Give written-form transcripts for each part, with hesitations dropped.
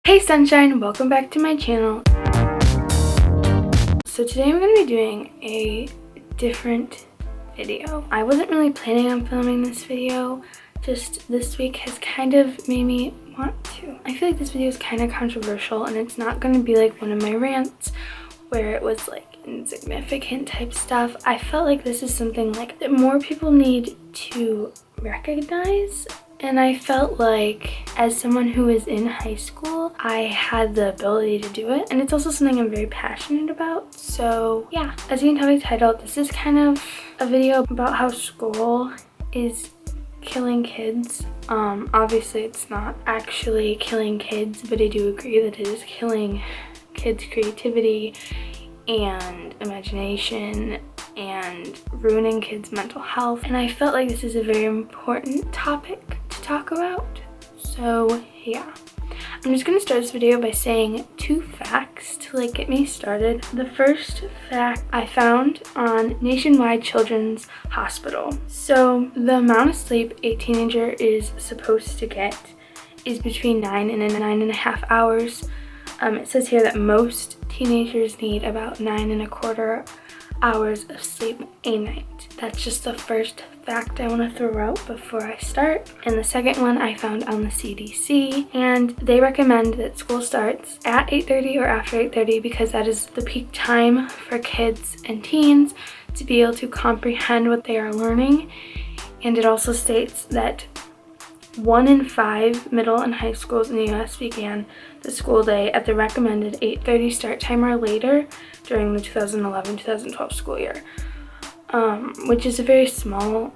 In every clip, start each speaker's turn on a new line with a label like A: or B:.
A: Hey Sunshine, welcome back to my channel. So today I'm going to be doing a different video. I wasn't really planning on filming this video, just this week has kind of made me want to. I feel like this video is kind of controversial and it's not going to be like one of my rants where it was like insignificant type stuff. I felt like this is something like that more people need to recognize. And I felt like as someone who is in high school, I had the ability to do it. And it's also something I'm very passionate about. So yeah, as you can tell by the title, this is kind of a video about how school is killing kids. Obviously it's not actually killing kids, but I do agree that it is killing kids' creativity and imagination and ruining kids' mental health. And I felt like this is a very important topic to talk about. So yeah, I'm just gonna start this video by saying 2 facts to like get me started. The first fact I found on Nationwide Children's Hospital. So the amount of sleep a teenager is supposed to get is between 9 and 9.5 hours. It says here that most teenagers need about 9.25 hours of sleep a night. That's just the first fact I want to throw out before I start. And the second one I found on the CDC, and they recommend that school starts at 8:30 or after 8:30 because that is the peak time for kids and teens to be able to comprehend what they are learning. And it also states that 1 in 5 middle and high schools in the US began the school day at the recommended 8:30 start time or later during the 2011-2012 school year, which is a very small,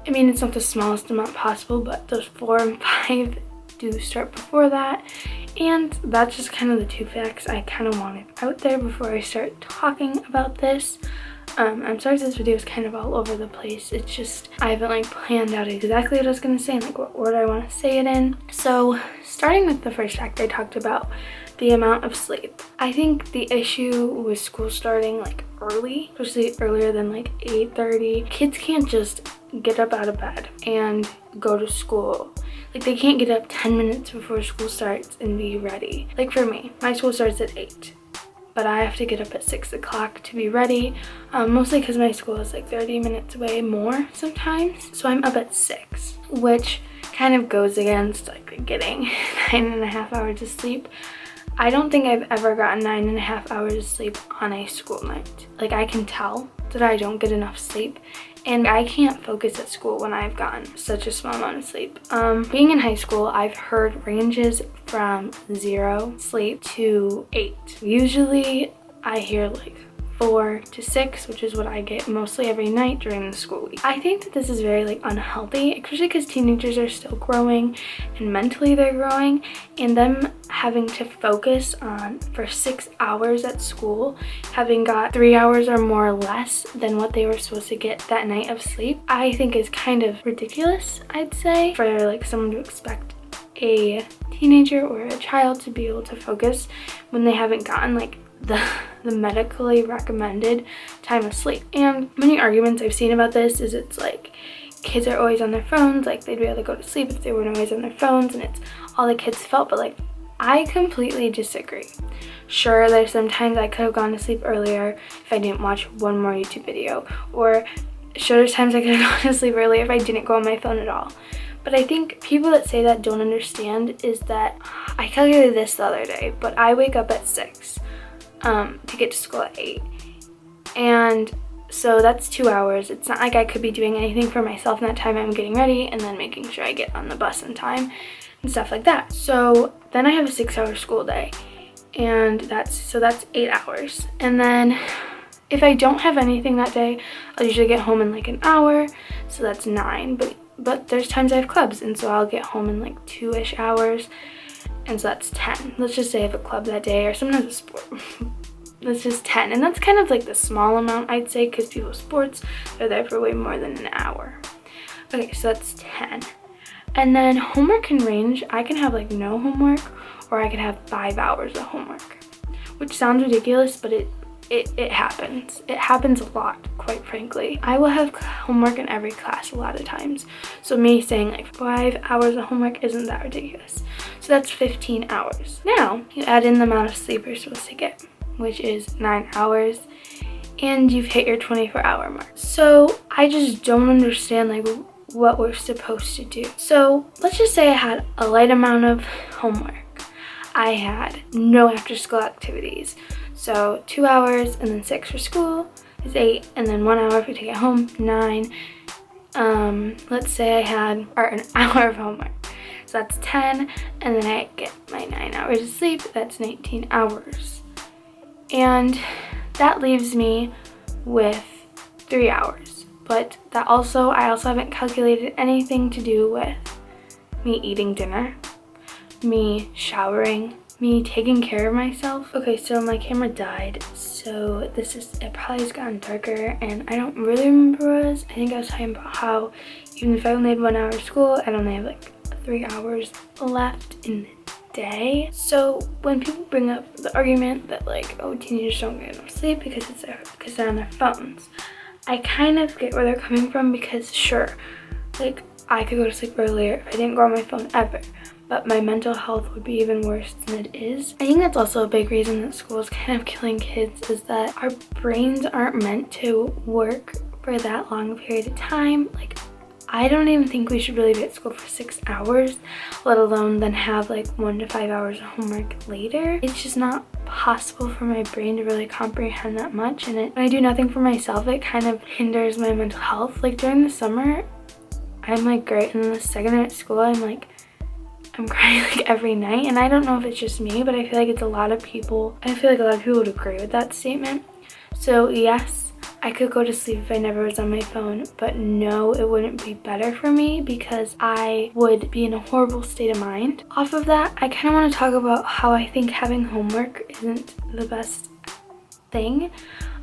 A: I mean, it's not the smallest amount possible, but those 4 and 5 do start before that. And that's just kind of the 2 facts I kind of wanted out there before I start talking about this. I'm sorry if this video is kind of all over the place. It's just, I haven't like planned out exactly what I was going to say and like what order I want to say it in. So starting with the first fact, I talked about the amount of sleep. I think the issue with school starting like early, especially earlier than like 8:30, kids can't just get up out of bed and go to school. Like they can't get up 10 minutes before school starts and be ready. Like for me, my school starts at 8. But I have to get up at 6 o'clock to be ready, mostly because my school is like 30 minutes away more sometimes. So I'm up at 6, which kind of goes against like getting 9.5 hours of sleep. I don't think I've ever gotten 9.5 hours of sleep on a school night. Like I can tell that I don't get enough sleep, and I can't focus at school when I've gotten such a small amount of sleep. Being in high school, I've heard ranges from 0 sleep to 8. Usually I hear like 4 to 6, which is what I get mostly every night during the school week. I think that this is very like unhealthy, especially because teenagers are still growing and mentally they're growing, and them having to focus on for 6 hours at school, having got 3 hours or more or less than what they were supposed to get that night of sleep, I think is kind of ridiculous, I'd say, for like someone to expect a teenager or a child to be able to focus when they haven't gotten like the medically recommended time of sleep. And many arguments I've seen about this is it's like kids are always on their phones, like they'd be able to go to sleep if they weren't always on their phones, and it's all the kids felt. But like I completely disagree. Sure, there's sometimes I could have gone to sleep earlier if I didn't watch one more YouTube video, or sure, there's times I could have gone to sleep earlier if I didn't go on my phone at all. But I think people that say that don't understand is that I calculated this the other day, but I wake up at 6 to get to school at 8, and so that's 2 hours. It's not like I could be doing anything for myself in that time. I'm getting ready and then making sure I get on the bus in time and stuff like that. So then I have a 6-hour school day, and that's 8 hours. And then if I don't have anything that day, I'll usually get home in like an hour, so that's 9. But there's times I have clubs, and so I'll get home in like 2-ish hours, and so that's 10. Let's just say I have a club that day, or sometimes a sport. That's just 10, and that's kind of like the small amount, I'd say, because people's sports are there for way more than an hour. Okay, so that's 10. And then homework can range. I can have like no homework, or I could have 5 hours of homework, which sounds ridiculous, but it happens. It happens a lot, quite frankly. I will have homework in every class a lot of times. So me saying like 5 hours of homework isn't that ridiculous. So that's 15 hours. Now, you add in the amount of sleep you're supposed to get, which is 9 hours, and you've hit your 24-hour mark. So I just don't understand like what we're supposed to do. So let's just say I had a light amount of homework. I had no after school activities. So 2 hours and then 6 for school is 8, and then 1 hour if we take it home, 9. Let's say I had an hour of homework. So that's 10, and then I get my 9 hours of sleep. That's 19 hours. And that leaves me with 3 hours. But I also haven't calculated anything to do with me eating dinner, me showering, me taking care of myself. Okay, so my camera died, so it probably has gotten darker, and I don't really remember what it was. I think I was talking about how even if I only had 1 hour of school, I'd only have like 3 hours left in the day. So when people bring up the argument that like, oh, teenagers don't get enough sleep because they're on their phones, I kind of get where they're coming from, because sure, like I could go to sleep earlier if I didn't go on my phone ever, but my mental health would be even worse than it is. I think that's also a big reason that school is kind of killing kids, is that our brains aren't meant to work for that long a period of time. Like, I don't even think we should really be at school for 6 hours, let alone then have like 1 to 5 hours of homework later. It's just not possible for my brain to really comprehend that much, and when I do nothing for myself, it kind of hinders my mental health. Like during the summer, I'm like great, and then the second I'm at school, I'm crying like every night, and I don't know if it's just me, but I feel like a lot of people would agree with that statement. So yes, I could go to sleep if I never was on my phone, but no, it wouldn't be better for me because I would be in a horrible state of mind. Off of that, I kind of want to talk about how I think having homework isn't the best thing.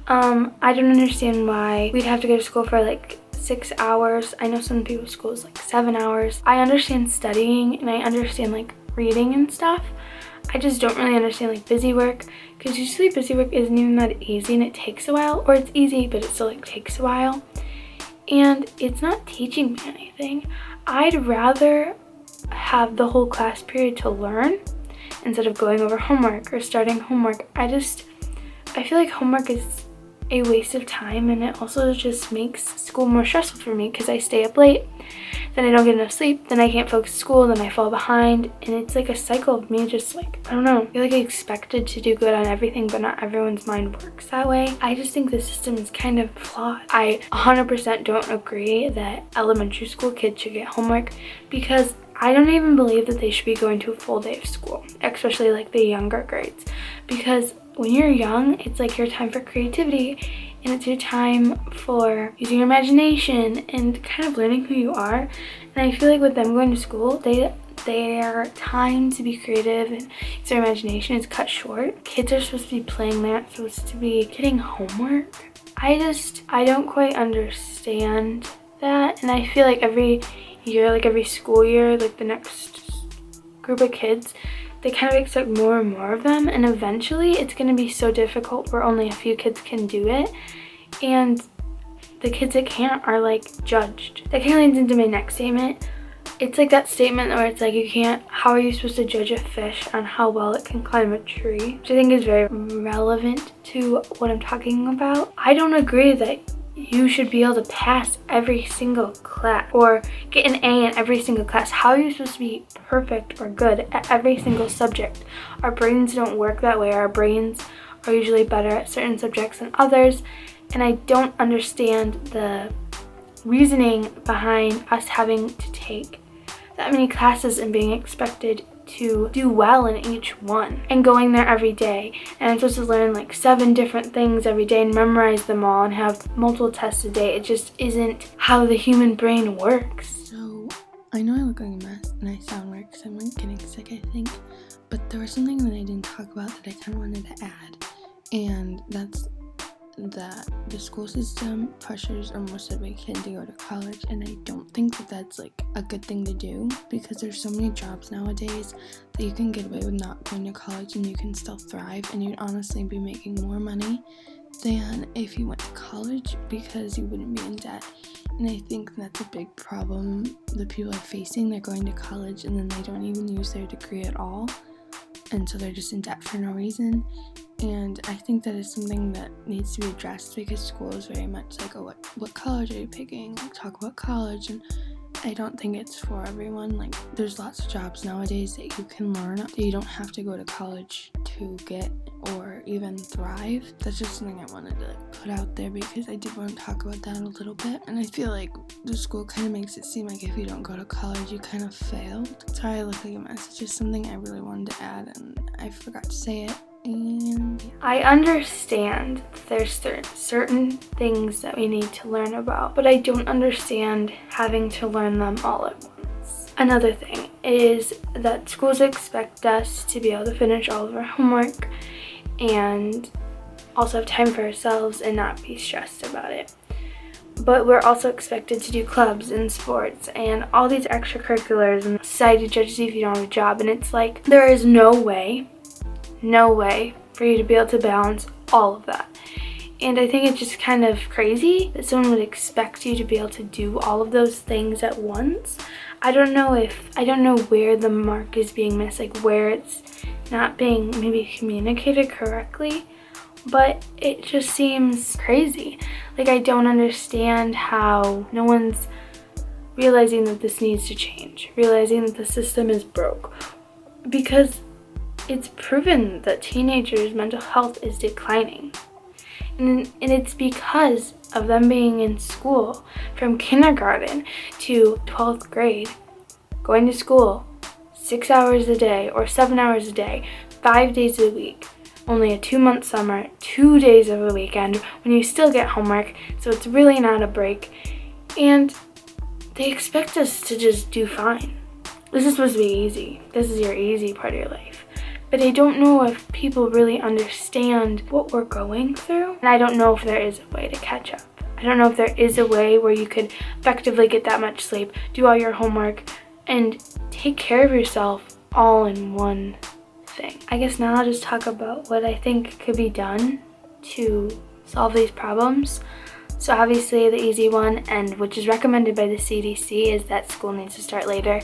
A: I don't understand why we'd have to go to school for like 6 hours. I know some people's school is like 7 hours. I understand studying and I understand like reading and stuff. I just don't really understand like busy work, because usually busy work isn't even that easy and it takes a while, or it's easy but it still like takes a while, and it's not teaching me anything. I'd rather have the whole class period to learn instead of going over homework or starting homework. I feel like homework is a waste of time, and it also just makes school more stressful for me because I stay up late, then I don't get enough sleep, then I can't focus school, then I fall behind, and it's like a cycle of me just like, I don't know, I feel like I'm expected to do good on everything, but not everyone's mind works that way. I just think the system is kind of flawed. I 100% don't agree that elementary school kids should get homework, because I don't even believe that they should be going to a full day of school, especially like the younger grades, because when you're young, it's like your time for creativity, and it's your time for using your imagination and kind of learning who you are. And I feel like with them going to school, their time to be creative and use their imagination is cut short. Kids are supposed to be playing, they're not supposed to be getting homework. I don't quite understand that, and I feel like every year, like every school year, like the next group of kids, they kind of expect more and more of them, and eventually it's going to be so difficult where only a few kids can do it, and the kids that can't are like judged. That kind of leads into my next statement. It's like that statement where it's like, how are you supposed to judge a fish on how well it can climb a tree? Which I think is very relevant to what I'm talking about. I don't agree that you should be able to pass every single class or get an A in every single class. How are you supposed to be perfect or good at every single subject? Our brains don't work that way. Our brains are usually better at certain subjects than others, and I don't understand the reasoning behind us having to take that many classes and being expected to do well in each one and going there every day, and I'm supposed to learn like 7 different things every day and memorize them all and have multiple tests a day. It just isn't how the human brain works. So I know I look like a mess and I sound weird because I'm like getting sick, I think, but there was something that I didn't talk about that I kind of wanted to add, and that's that the school system pressures almost every kid to go to college, and I don't think that that's like a good thing to do, because there's so many jobs nowadays that you can get away with not going to college and you can still thrive, and you'd honestly be making more money than if you went to college, because you wouldn't be in debt. And I think that's a big problem that people are facing. They're going to college and then they don't even use their degree at all, and so they're just in debt for no reason. And I think that is something that needs to be addressed, because school is very much like, oh, what college are you picking? Like, talk about college, and I don't think it's for everyone. Like, there's lots of jobs nowadays that you can learn that you don't have to go to college to get or even thrive. That's just something I wanted to put out there, because I did want to talk about that a little bit. And I feel like the school kind of makes it seem like if you don't go to college, you kind of failed. Sorry, I look like a mess. It's just something I really wanted to add, and I forgot to say it. And I understand there's certain things that we need to learn about, but I don't understand having to learn them all at once. Another thing is that schools expect us to be able to finish all of our homework and also have time for ourselves and not be stressed about it. But we're also expected to do clubs and sports and all these extracurriculars, and society judges you if you don't have a job, and it's like there is no way for you to be able to balance all of that. And I think it's just kind of crazy that someone would expect you to be able to do all of those things at once. I don't know where the mark is being missed, like where it's not being maybe communicated correctly, but it just seems crazy. Like, I don't understand how no one's realizing that this needs to change, realizing that the system is broke, because it's proven that teenagers' mental health is declining. And it's because of them being in school from kindergarten to 12th grade, going to school 6 hours a day or 7 hours a day, 5 days a week, only a 2-month summer, 2 days of a weekend, when you still get homework, so it's really not a break. And they expect us to just do fine. This is supposed to be easy. This is your easy part of your life. But I don't know if people really understand what we're going through. And I don't know if there is a way to catch up. I don't know if there is a way where you could effectively get that much sleep, do all your homework, and take care of yourself all in one thing. I guess now I'll just talk about what I think could be done to solve these problems. So obviously the easy one, and which is recommended by the CDC, is that school needs to start later,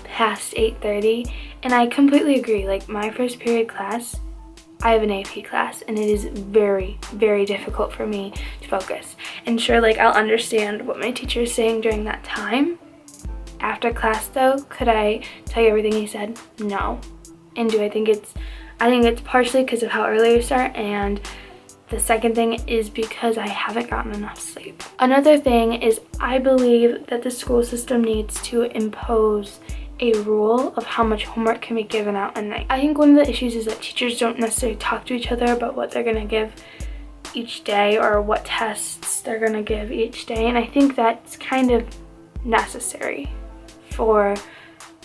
A: past 8:30. And I completely agree. Like, my first period class, I have an AP class, and it is very, very difficult for me to focus. And sure, like, I'll understand what my teacher is saying during that time. After class, though, could I tell you everything he said? No. And I think it's partially because of how early I start, and the second thing is because I haven't gotten enough sleep. Another thing is, I believe that the school system needs to impose a rule of how much homework can be given out a night. I think one of the issues is that teachers don't necessarily talk to each other about what they're going to give each day or what tests they're going to give each day, and I think that's kind of necessary for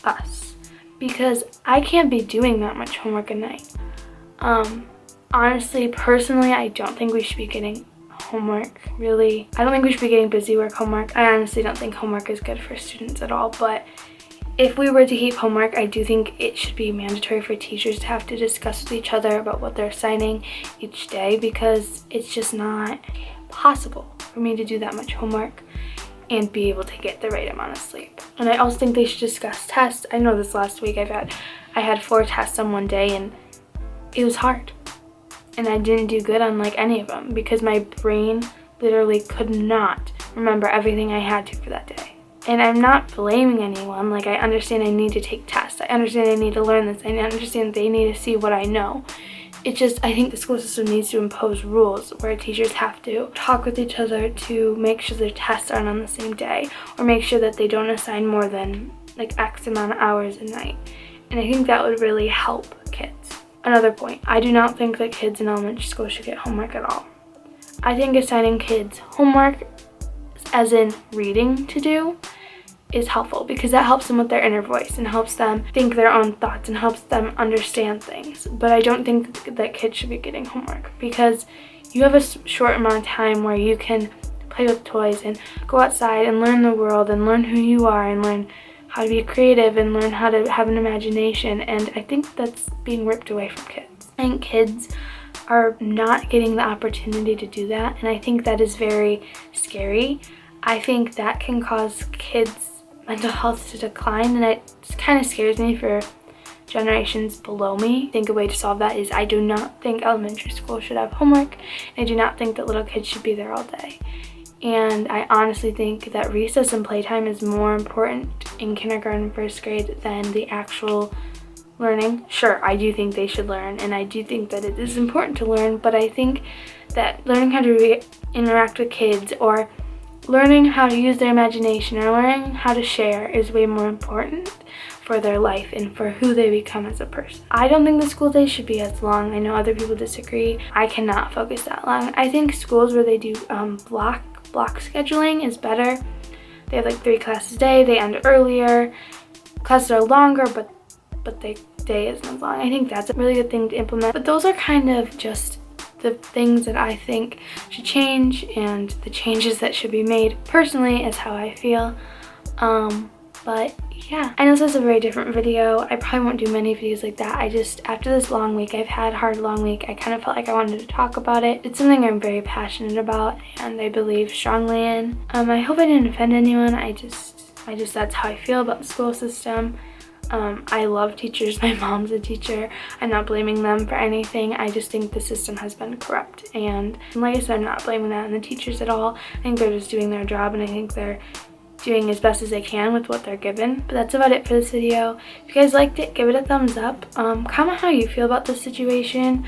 A: us, because I can't be doing that much homework a night. Honestly, personally, I don't think we should be getting homework, really. I don't think we should be getting busy work homework. I honestly don't think homework is good for students at all, but if we were to keep homework, I do think it should be mandatory for teachers to have to discuss with each other about what they're assigning each day, because it's just not possible for me to do that much homework and be able to get the right amount of sleep. And I also think they should discuss tests. I know this last week I had 4 tests on one day, and it was hard. And I didn't do good on like any of them, because my brain literally could not remember everything I had to for that day. And I'm not blaming anyone. Like, I understand I need to take tests. I understand I need to learn this. I understand they need to see what I know. It's just, I think the school system needs to impose rules where teachers have to talk with each other to make sure their tests aren't on the same day, or make sure that they don't assign more than like X amount of hours a night. And I think that would really help kids. Another point, I do not think that kids in elementary school should get homework at all. I think assigning kids homework, as in reading to do, is helpful, because that helps them with their inner voice and helps them think their own thoughts and helps them understand things. But I don't think that kids should be getting homework, because you have a short amount of time where you can play with toys and go outside and learn the world and learn who you are and learn how to be creative and learn how to have an imagination. And I think that's being ripped away from kids. I think kids are not getting the opportunity to do that, and I think that is very scary. I think that can cause kids' mental health to decline, and it kind of scares me for generations below me. I think a way to solve that is I do not think elementary school should have homework. I do not think that little kids should be there all day. And I honestly think that recess and playtime is more important in kindergarten and first grade than the actual learning. Sure, I do think they should learn, and I do think that it is important to learn, but I think that learning how to interact with kids, or learning how to use their imagination, or learning how to share is way more important for their life and for who they become as a person. I don't think the school day should be as long. I know other people disagree. I cannot focus that long. I think schools where they do block scheduling is better. They have like 3 classes a day, they end earlier, classes are longer, but the day isn't as long. I think that's a really good thing to implement. But those are kind of just the things that I think should change, and the changes that should be made personally is how I feel. But yeah, I know this is a very different video. I probably won't do many videos like that. After this long week, I've had a hard long week, I kind of felt like I wanted to talk about it. It's something I'm very passionate about and I believe strongly in. I hope I didn't offend anyone. I just that's how I feel about the school system. I love teachers. My mom's a teacher. I'm not blaming them for anything. I just think the system has been corrupt. And like I said, I'm not blaming that on the teachers at all. I think they're just doing their job, and I think they're doing as best as they can with what they're given. But that's about it for this video. If you guys liked it, give it a thumbs up. Comment how you feel about this situation,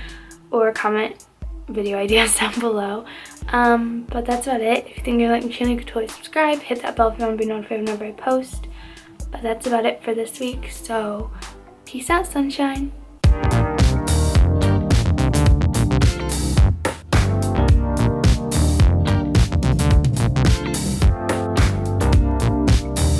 A: or comment video ideas down below. But that's about it. If you think you like my channel, you can totally subscribe. Hit that bell if you want to be notified whenever I post. But that's about it for this week, so peace out, sunshine.